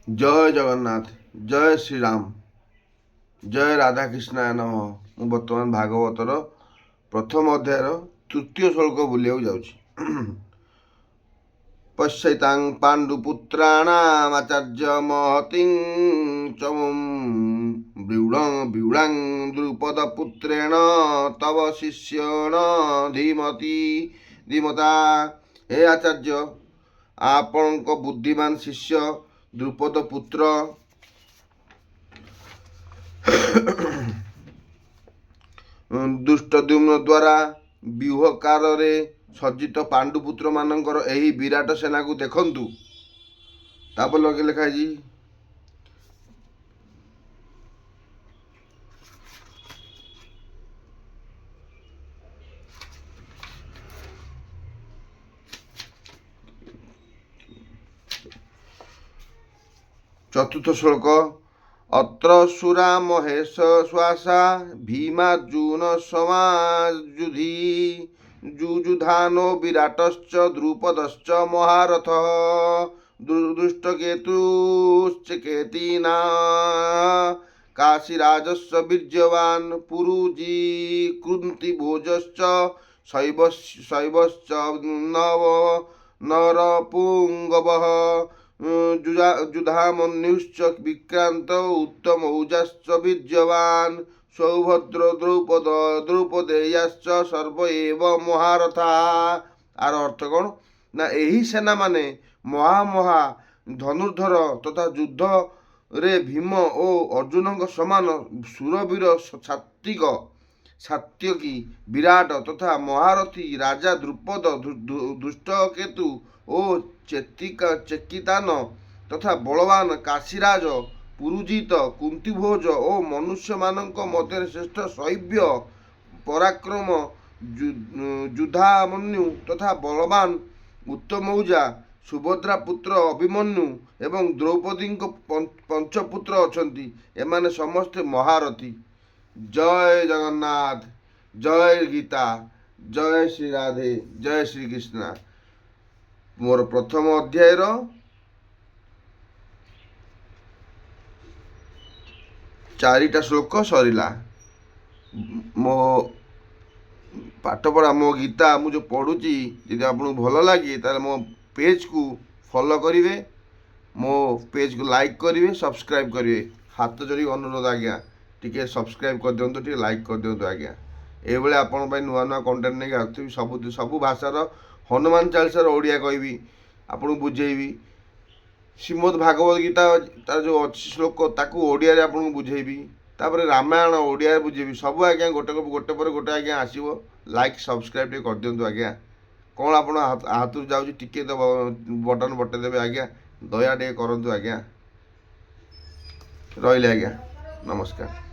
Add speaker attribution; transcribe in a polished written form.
Speaker 1: जय जगन्नाथ, जय श्रीराम, जय राधाकृष्णाय नम। ମୁଁ ବର୍ତ୍ତମାନ ଭାଗବତର ପ୍ରଥମ ଅଧ୍ୟାୟର ତୃତୀୟ ଶ୍ଲୋକ ବୁଲିବାକୁ ଯାଉଛି। ପଶ୍ୟତାଂ ପାଣ୍ଡୁପୁତ୍ରାଣାମାଚାର୍ଯ୍ୟ ମହତିଂ ଚମୁଂ ବ୍ୟୁଢ଼ଂ ଦ୍ରୁପଦପୁତ୍ରେଣ ତବ ଶିଷ୍ୟେଣ ଧୀମତା। ହେ ଆଚାର୍ଯ୍ୟ, ଆପଣଙ୍କ ବୁଦ୍ଧିମାନ ଶିଷ୍ୟ ଦ୍ରୁପଦ ପୁତ୍ର ଦୁଷ୍ଟଦ୍ୟୁମ୍ନ ଦ୍ୱାରା ବ୍ୟୁହକାରରେ ସଜ୍ଜିତ ପାଣ୍ଡୁପୁତ୍ର ମାନଙ୍କର ଏହି ବିରାଟ ସେନାକୁ ଦେଖନ୍ତୁ। ତାପରେ ଲେଖା ହେଇଛି, ଚତୁର୍ଥ ଶ୍ଲୋକ। ଅତ୍ର ସୁରା ମହେଶ ଶ୍ୱାସା ଭୀମାର୍ଜୁନ ସମାଯୁଧି ଯୁଯୁଧାନୋ ବିରାଟଶ୍ଚ ଦ୍ରୁପଦଶ୍ଚ ମହାରଥଃ ଦୁଷ୍ଟକେତୁଶ୍ଚକେତିନା କାଶୀରାଜସ୍ୟ ବୀର୍ଯ୍ୟବାନ୍ ପୁରୁଜି କୁନ୍ତିଭୋଜଶ୍ଚ शैवश्च नरपुङ्गवः युधामन्युश्च विक्रान्त उत्तमौजाश्च वीर्यवान् सौभद्र द्रौपदेयाश्च सर्व एव महारथा। आर अर्थ कौन ना यही सेना माने महा धनुर्धर तथा युद्ध रे भीम ओ अर्जुन समान सुरवीर सात्यकी विराट तथा महारथी राजा द्रुपद दुष्टकेतु ओ चेकितान तथा बलवान काशीराज पुरुजित कुंतीभोज ओ मनुष्य मानक मध्य श्रेष्ठ शैव्य पराक्रम युधामन्यु तथा बलवान उत्तमौजा सुभद्रा पुत्र अभिमन्यु एवं द्रौपदी पंचपुत्र अछंती। एमाने समस्ते महारथी। जय जगन्नाथ, जय गीता, जय श्री राधे, जय श्री कृष्ण। मोर प्रथम अध्यायर 4टा श्लोक सरिला। मो पाठपढ़ा मो गीता मुझे पढ़ुची यदि आपको भल लगे ताले मो पेज को फॉलो करेंगे, मो पेज को लाइक करेंगे, सब्सक्राइब करेंगे। हाथ जोड़ी अनुरोध आज्ञा टिके सब्सक्राइब कर दिंतु, टिके लाइक कर दिंतु आज्ञा। ये आपण नुआ नुआ कंटेंट नहीं आसुवी सब भाषार हनुमान चालीसार ओडिया कहबी आपको बुझेबी। श्रीमद् भागवत गीता तार जो अच्छी श्लोक ताकू ओडिया रे आपको बुझेबी। तापर रामायण ओडिया बुझेबी। सब आज्ञा गोटे पर गोटे आज्ञा आसो। लाइक सब्सक्राइब टिके कर दिंतु आज्ञा। कौन आप हाथ जाऊँगी टिके तो बटन बटेदेवे आज्ञा। दया टे करंतु आज्ञा। रहिले आज्ञा, नमस्कार।